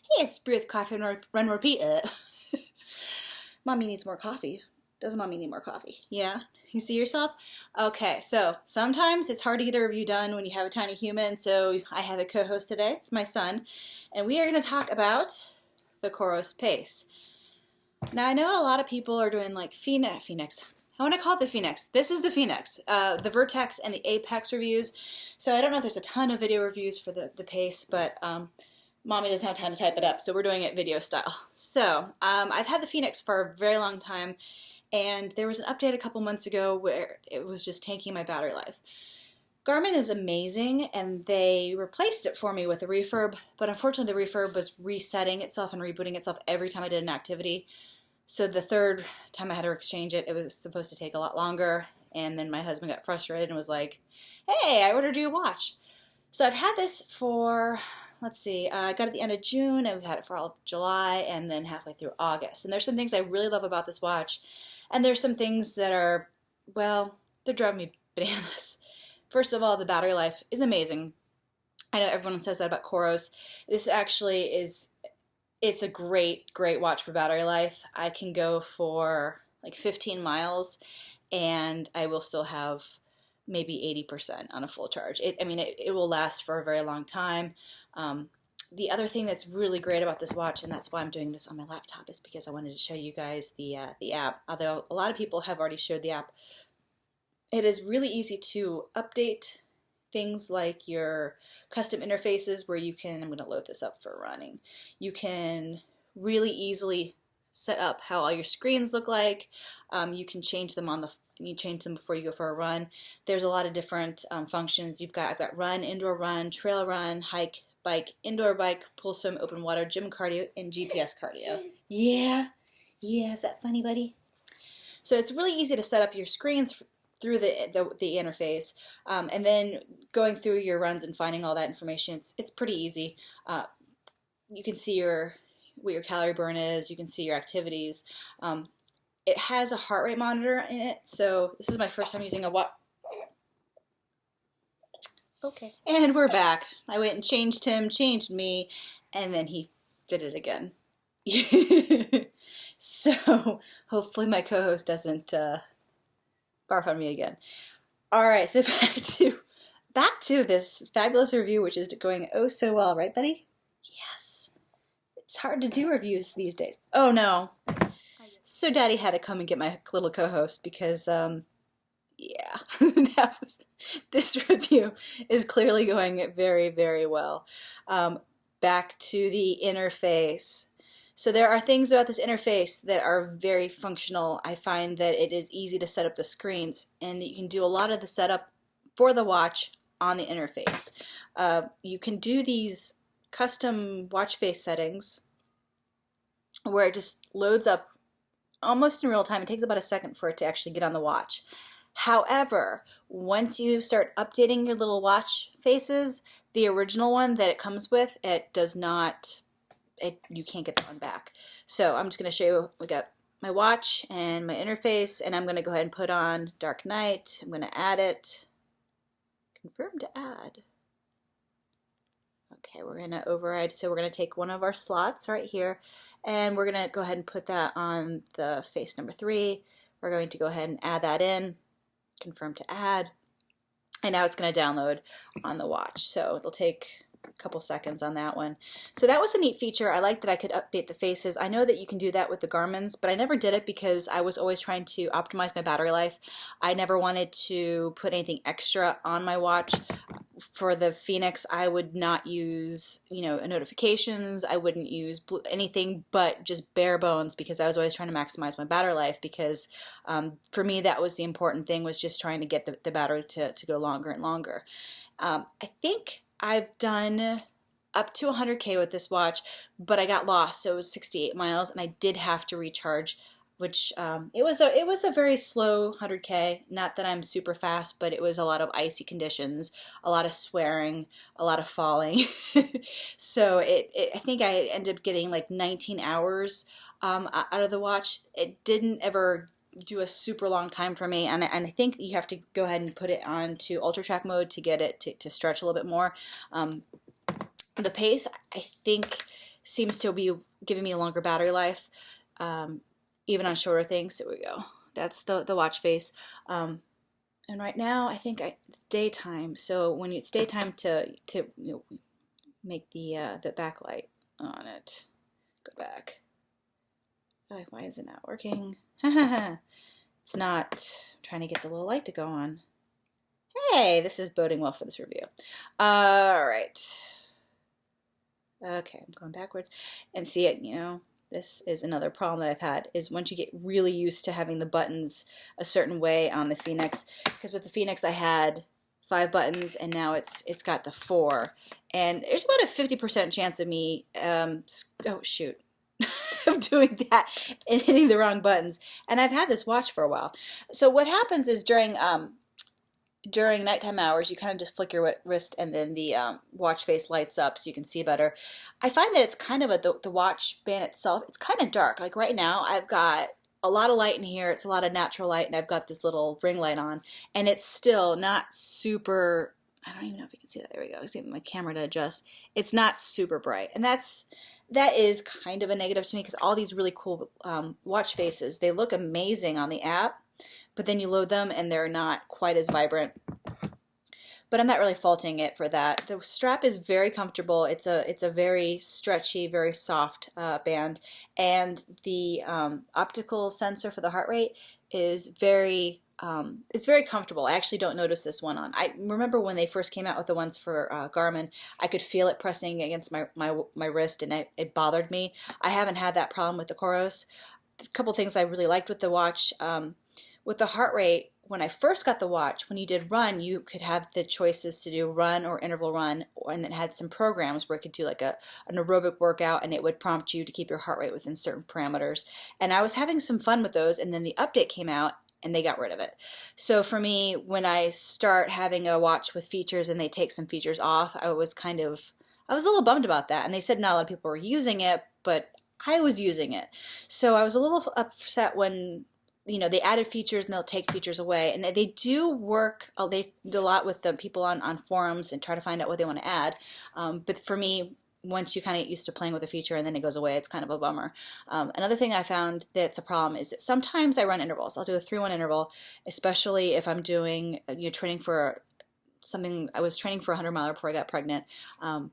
Hey, it's Brew with Coffee and Run Repeat. Mommy needs more coffee. Does Mommy need more coffee? Yeah? You see yourself? Okay, so sometimes it's hard to get a review done when you have a tiny human, so I have a co-host today. It's my son, and we are going to talk about the Coros Pace. Now, I know a lot of people are doing like Phoenix. I want to call it the Phoenix. This is the Phoenix, the Vertex and the Apex reviews. So I don't know if there's a ton of video reviews for the Pace, but Mommy doesn't have time to type it up, so we're doing it video style. So I've had the Phoenix for a very long time, and there was an update a couple months ago where it was just tanking my battery life. Garmin is amazing, and they replaced it for me with a refurb, but unfortunately the refurb was resetting itself and rebooting itself every time I did an activity. So the third time I had to exchange it, it was supposed to take a lot longer, and then my husband got frustrated and was like, hey, I ordered you a watch. So I've had this for, let's see, I got it at the end of June, and we've had it for all of July, and then halfway through August. And there's some things I really love about this watch, and there's some things that are, well, they're driving me bananas. First of all, the battery life is amazing. I know everyone says that about Coros. This actually is, it's a great watch for battery life. I can go for like 15 miles, and I will still have maybe 80% on a full charge. It will last for a very long time. The other thing that's really great about this watch, and that's why I'm doing this on my laptop, is because I wanted to show you guys the app. Although a lot of people have already showed the app, it is really easy to update things like your custom interfaces where you can, I'm going to load this up for running, you can really easily set up how all your screens look like. You can change them you change them before you go for a run. There's a lot of different functions. I've got run, indoor run, trail run, hike, bike, indoor bike, pull swim, open water, gym cardio, and GPS cardio. Yeah, is that funny, buddy? So it's really easy to set up your screens through the interface, and then going through your runs and finding all that information. It's pretty easy. You can see what your calorie burn is. You can see your activities. It has a heart rate monitor in it, so this is my first time using a watch. Okay. And we're back. I went and changed him, changed me, and then he did it again. So hopefully my co-host doesn't barf on me again. All right, so back to this fabulous review, which is going oh so well, right, buddy? Yes. It's hard to do reviews these days. Oh no. So Daddy had to come and get my little co-host because, yeah, this review is clearly going very, very well. Back to the interface. So there are things about this interface that are very functional. I find that it is easy to set up the screens, and that you can do a lot of the setup for the watch on the interface. You can do these custom watch face settings where it just loads up almost in real time. It takes about a second for it to actually get on the watch. However, once you start updating your little watch faces, the original one that it comes with, it does not, you can't get that one back. So I'm just going to show you, we got my watch and my interface, and I'm going to go ahead and put on Dark Night. I'm going to add it. Confirm to add. Okay, we're going to override, so we're going to take one of our slots right here, and we're going to go ahead and put that on the face number 3. We're going to go ahead and add that in, confirm to add, and now it's going to download on the watch. So it'll take a couple seconds on that one. So that was a neat feature. I like that I could update the faces. I know that you can do that with the Garmin's, but I never did it because I was always trying to optimize my battery life. I never wanted to put anything extra on my watch. For the Phoenix, I would not use, notifications. I wouldn't use anything but just bare bones, because I was always trying to maximize my battery life, because for me that was the important thing, was just trying to get the battery to go longer and longer. I think I've done up to 100K with this watch, but I got lost, so it was 68 miles, and I did have to recharge, which it was a very slow 100K. Not that I'm super fast, but it was a lot of icy conditions, a lot of swearing, a lot of falling. So I think I ended up getting like 19 hours out of the watch. It didn't ever do a super long time for me, and I think you have to go ahead and put it on to ultra track mode to get it to stretch a little bit more. The pace, I think seems to be giving me a longer battery life, even on shorter things. There we go. That's the watch face. And right now, I think it's daytime. So when it's daytime, to make the backlight on it. Go back. Oh, why is it not working? It's not. I'm trying to get the little light to go on. Hey, this is boding well for this review. All right. Okay, I'm going backwards. And see it, this is another problem that I've had, is once you get really used to having the buttons a certain way on the Phoenix, because with the Phoenix I had 5 buttons and now it's got the 4, and there's about a 50% chance of me oh shoot of doing that and hitting the wrong buttons. And I've had this watch for a while. So what happens is during nighttime hours, you kind of just flick your wrist and then the watch face lights up so you can see better. I find that it's kind of the watch band itself, it's kind of dark. Like right now, I've got a lot of light in here. It's a lot of natural light, and I've got this little ring light on, and it's still not super, I don't even know if you can see that. There we go. I see my camera to adjust. It's not super bright, and that is kind of a negative to me, because all these really cool watch faces, they look amazing on the app, but then you load them and they're not quite as vibrant. But I'm not really faulting it for that. The strap is very comfortable. It's a very stretchy, very soft band, and the optical sensor for the heart rate is very it's very comfortable. I actually don't notice this one on. I remember when they first came out with the ones for Garmin, I could feel it pressing against my wrist, and it bothered me. I haven't had that problem with the Coros. A couple things I really liked with the watch. With the heart rate, when I first got the watch, when you did run, you could have the choices to do run or interval run, and it had some programs where it could do like an aerobic workout, and it would prompt you to keep your heart rate within certain parameters. And I was having some fun with those, and then the update came out, and they got rid of it. So for me, when I start having a watch with features and they take some features off, I was a little bummed about that. And they said not a lot of people were using it, but I was using it. So I was a little upset when they added features and they'll take features away. And they do work, they do a lot with the people on forums and try to find out what they want to add. But for me, once you kind of get used to playing with a feature and then it goes away, it's kind of a bummer. Another thing I found that's a problem is that sometimes I run intervals. I'll do a 3-1 interval, especially if I'm doing, training for something. I was training for a 100-miler before I got pregnant,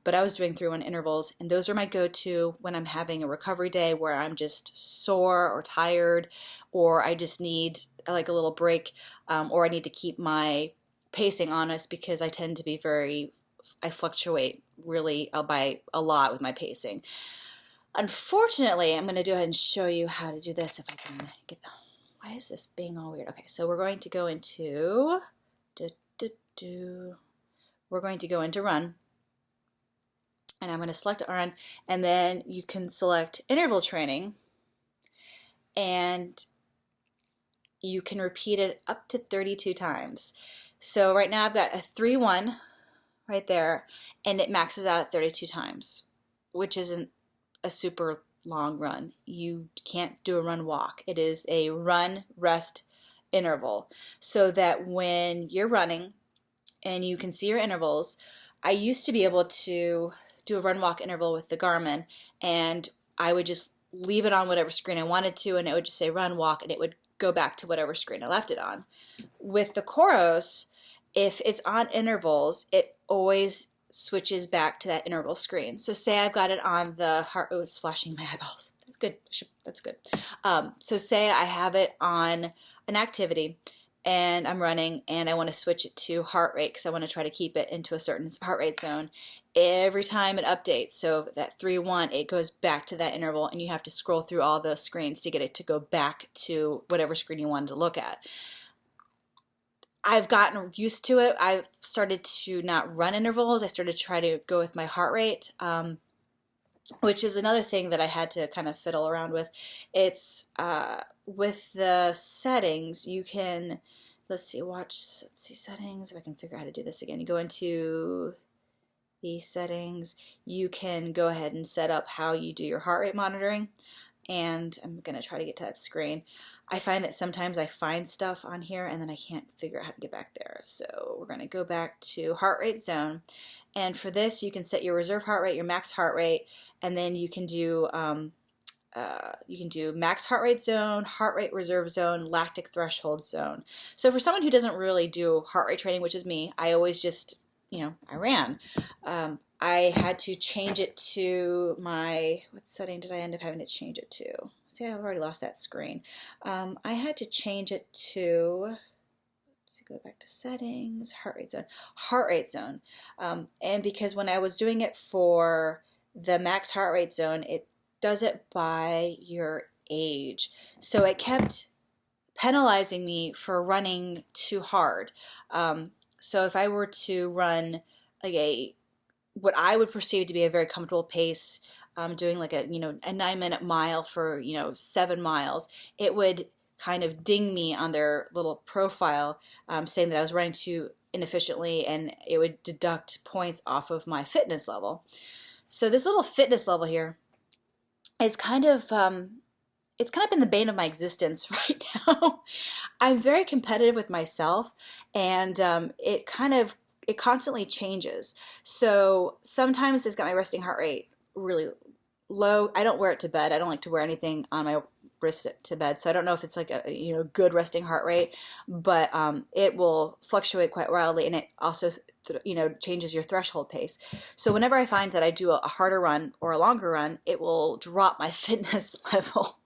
but I was doing 3-1 intervals, and those are my go-to when I'm having a recovery day where I'm just sore or tired, or I just need like a little break, or I need to keep my pacing honest, because I tend to be I fluctuate really by a lot with my pacing. Unfortunately, I'm going to go ahead and show you how to do this if I can get them. Why is this being all weird? Okay, so we're going to go into run, and I'm going to select run, and then you can select interval training, and you can repeat it up to 32 times. So right now I've got a 3-1 right there, and it maxes out at 32 times, which isn't a super long run. You can't do a run walk. It is a run rest interval, so that when you're running and you can see your intervals, I used to be able to do a run walk interval with the Garmin, and I would just leave it on whatever screen I wanted to, and it would just say run walk, and it would go back to whatever screen I left it on. With the Coros, if it's on intervals, it always switches back to that interval screen. So say I've got it on the heart, oh, it's flashing my eyeballs. Good, that's good. So say I have it on an activity and I'm running and I want to switch it to heart rate because I want to try to keep it into a certain heart rate zone. Every time it updates, so that 3-1, it goes back to that interval, and you have to scroll through all the screens to get it to go back to whatever screen you wanted to look at. I've gotten used to it. I've started to not run intervals. I started to try to go with my heart rate, which is another thing that I had to kind of fiddle around with. It's with the settings, you can, let's see settings, if I can figure out how to do this again. You go into the settings, you can go ahead and set up how you do your heart rate monitoring. and I'm going to try to get to that screen. I find that sometimes I find stuff on here and then I can't figure out how to get back there. So we're going to go back to heart rate zone. And for this, you can set your reserve heart rate, your max heart rate, and then you can do max heart rate zone, heart rate reserve zone, lactic threshold zone. So for someone who doesn't really do heart rate training, which is me, I always just, I ran. I had to change it to my, what setting did I end up having to change it to? See, I've already lost that screen. I had to change it to, let's go back to settings, heart rate zone. And because when I was doing it for the max heart rate zone, it does it by your age. So it kept penalizing me for running too hard. So if I were to run like what I would perceive to be a very comfortable pace, doing like a 9-minute mile for 7 miles, it would kind of ding me on their little profile, saying that I was running too inefficiently, and it would deduct points off of my fitness level. So this little fitness level here is kind of been the bane of my existence right now. I'm very competitive with myself, and it constantly changes. So sometimes it's got my resting heart rate really low. I don't wear it to bed. I don't like to wear anything on my wrist to bed, so I don't know if it's like a good resting heart rate, but it will fluctuate quite wildly, and it also changes your threshold pace. So whenever I find that I do a harder run or a longer run, it will drop my fitness level.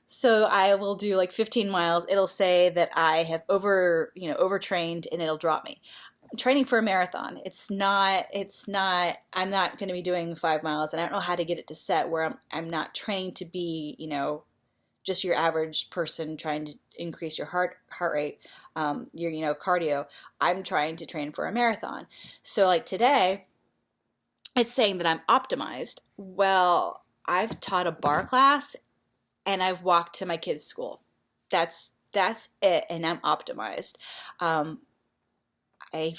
So I will do like 15 miles. It'll say that I have overtrained, and it'll drop me. I'm training for a marathon. I'm not going to be doing 5 miles, and I don't know how to get it to set where I'm not training to be, just your average person trying to increase your heart rate, your cardio. I'm trying to train for a marathon. So like today, it's saying that I'm optimized. Well, I've taught a bar class, and I've walked to my kids' school. That's it, and I'm optimized. I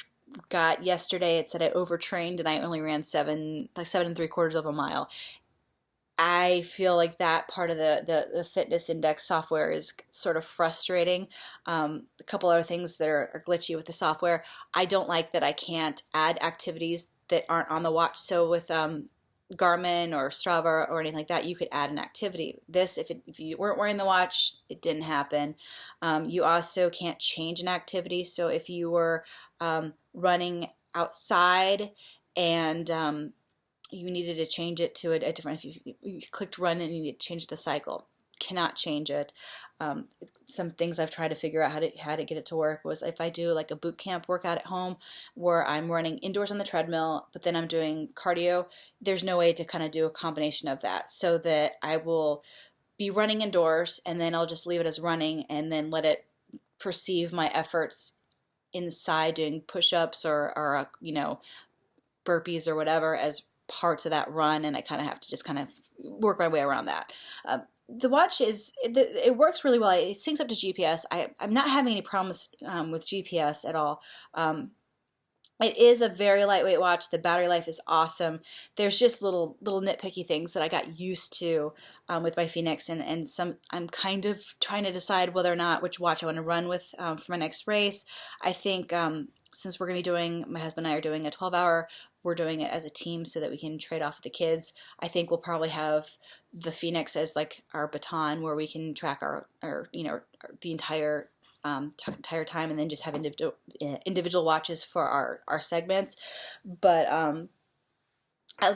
got yesterday, it said I overtrained and I only ran 7 3/4 of a mile. I feel like that part of the fitness index software is sort of frustrating. A couple other things that are glitchy with the software. I don't like that I can't add activities that aren't on the watch. So with Garmin or Strava or anything like that, you could add an activity. This, if you weren't wearing the watch, it didn't happen. You also can't change an activity. So if you were running outside and you needed to change it to a different, if you clicked run and you need to change it to cycle, cannot change it. Some things I've tried to figure out how to get it to work was if I do like a boot camp workout at home where I'm running indoors on the treadmill, but then I'm doing cardio, there's no way to kind of do a combination of that, so that I will be running indoors and then I'll just leave it as running and then let it perceive my efforts inside doing push-ups or burpees or whatever as parts of that run, and I kind of have to just kind of work my way around that. The watch it works really well. It syncs up to GPS. I'm not having any problems with GPS at all. It is a very lightweight watch. The battery life is awesome. There's just little nitpicky things that I got used to with my Phoenix, and some I'm kind of trying to decide whether or not which watch I want to run with for my next race. I think since we're going to be doing, my husband and I are doing a 12-hour, we're doing it as a team so that we can trade off with the kids. I think we'll probably have the Phoenix as like our baton where we can track our the entire time, and then just have individual watches for our segments. But I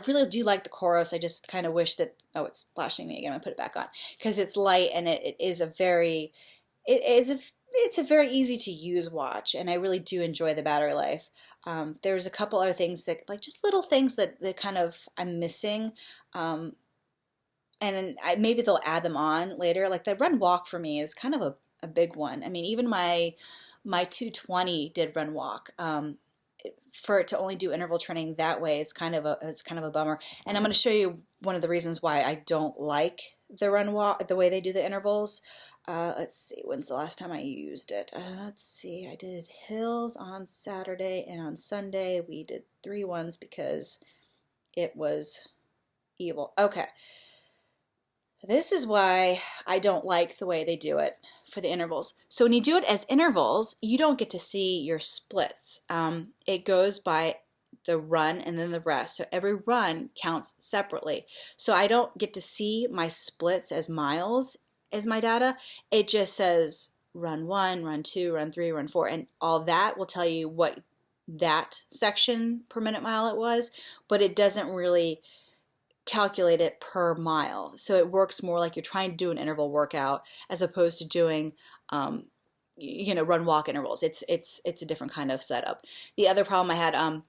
really do like the Coros. I just kind of wish that, oh, it's flashing me again. I'm going to put it back on because it's light, and it's a very easy to use watch, and I really do enjoy the battery life. There's a couple other things that, like, just little things that kind of I'm missing, and maybe they'll add them on later. Like the run walk for me is kind of a big one. I mean, even my 220 did run walk. For it to only do interval training that way, it's kind of a bummer. And I'm going to show you one of the reasons why I don't like the run walk, the way they do the intervals. Let's see, when's the last time I used it? Let's see, I did hills on Saturday, and on Sunday we did 3 ones because it was evil. Okay. This is why I don't like the way they do it for the intervals. So when you do it as intervals, you don't get to see your splits. It goes by the run and then the rest. So every run counts separately. So I don't get to see my splits as miles as my data. It just says run 1, run 2, run 3, run 4, and all that will tell you what that section per minute mile it was, but it doesn't really calculate it per mile. So it works more like you're trying to do an interval workout as opposed to doing run walk intervals. It's a different kind of setup. The other problem I had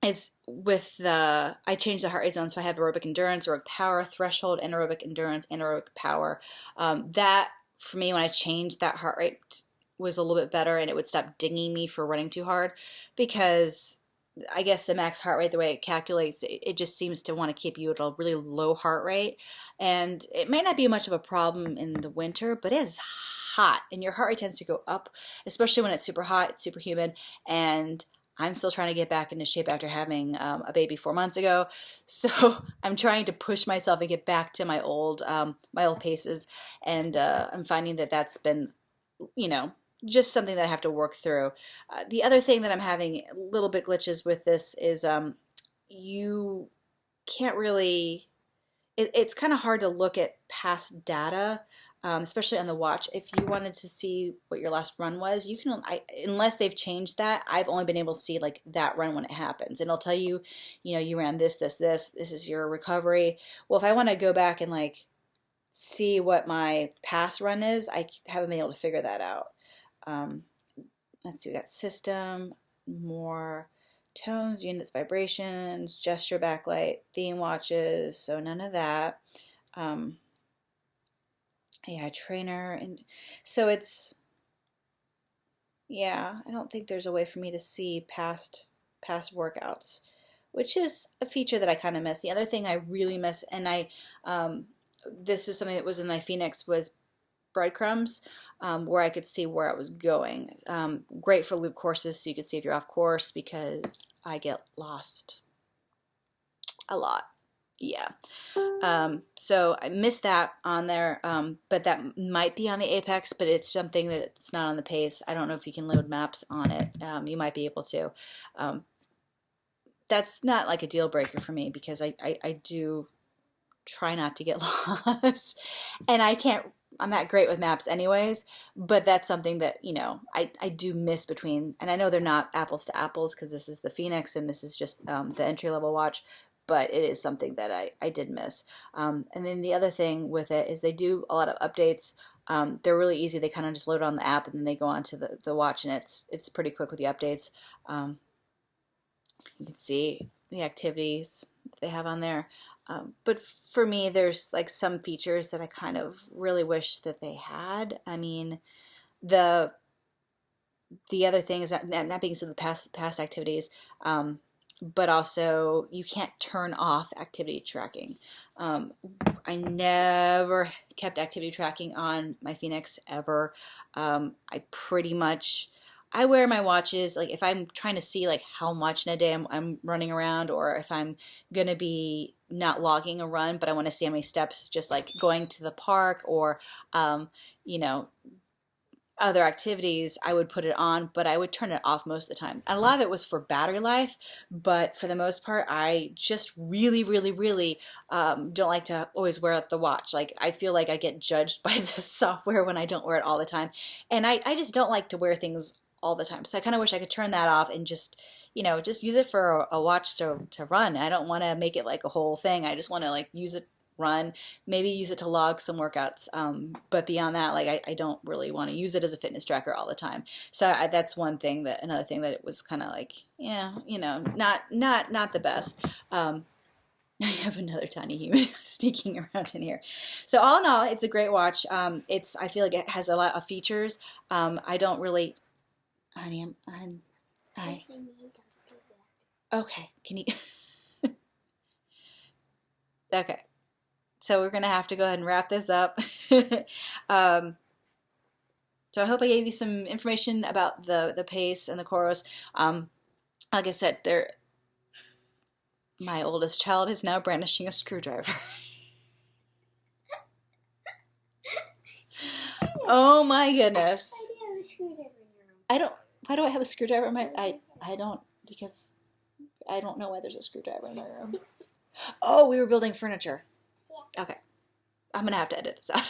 is with I changed the heart rate zone, so I have aerobic endurance, aerobic power, threshold, anaerobic endurance, anaerobic power. That for me, when I changed that heart rate, was a little bit better, and it would stop dinging me for running too hard, because I guess the max heart rate, the way it calculates, it just seems to want to keep you at a really low heart rate. And it may not be much of a problem in the winter, but it is hot, and your heart rate tends to go up, especially when it's super hot, it's super humid, and I'm still trying to get back into shape after having a baby 4 months ago. So I'm trying to push myself and get back to my old paces, and I'm finding that that's been, just something that I have to work through. The other thing that I'm having a little bit glitches with this is you can't really, it's kind of hard to look at past data, especially on the watch. If you wanted to see what your last run was, you can, unless they've changed that, I've only been able to see like that run when it happens. And it'll tell you, you ran this is your recovery. Well, if I want to go back and like see what my past run is, I haven't been able to figure that out. Let's see, we got system, more tones, units, vibrations, gesture backlight, theme watches, so none of that. Yeah, trainer, and so it's, yeah, I don't think there's a way for me to see past workouts, which is a feature that I kind of miss. The other thing I really miss, and this is something that was in my Phoenix, was breadcrumbs, where I could see where I was going. Great for loop courses, so you could see if you're off course, because I get lost a lot. Yeah. So I missed that on there, but that might be on the Apex, but it's something that's not on the Pace. I don't know if you can load maps on it. You might be able to. That's not like a deal breaker for me, because I do try not to get lost, and I'm not great with maps anyways, but that's something that, I do miss between, and I know they're not apples to apples, because this is the Phoenix and this is just the entry-level watch, but it is something that I did miss. And then the other thing with it is they do a lot of updates. They're really easy. They kind of just load on the app, and then they go onto the watch, and it's pretty quick with the updates. You can see the activities they have on there. But for me, there's like some features that I kind of really wish that they had. I mean, the other thing is that being said, the past activities, but also you can't turn off activity tracking. I never kept activity tracking on my Phoenix ever. I wear my watches, like if I'm trying to see like how much in a day I'm running around, or if I'm going to be not logging a run, but I want to see how many steps just like going to the park, or, other activities, I would put it on, but I would turn it off most of the time. And a lot of it was for battery life, but for the most part, I just really, really, really don't like to always wear out the watch. Like, I feel like I get judged by the software when I don't wear it all the time. And I just don't like to wear things all the time. So I kind of wish I could turn that off and just use it for a watch to run. I don't want to make it like a whole thing. I just want to like use it, run, maybe use it to log some workouts. But beyond that, like I don't really want to use it as a fitness tracker all the time. So that's another thing that it was kind of like, yeah, not the best. I have another tiny human sneaking around in here. So all in all, it's a great watch. I feel like it has a lot of features. I don't really, honey, okay, can you, okay. So we're going to have to go ahead and wrap this up. So I hope I gave you some information about the Pace and the Coros. Like I said, my oldest child is now brandishing a screwdriver. Oh my goodness. Why do you have a screwdriver in your room? I don't. Why do I have a screwdriver in my? I don't, because I don't know why there's a screwdriver in my room. Oh, we were building furniture. Yeah. Okay, I'm gonna have to edit this out.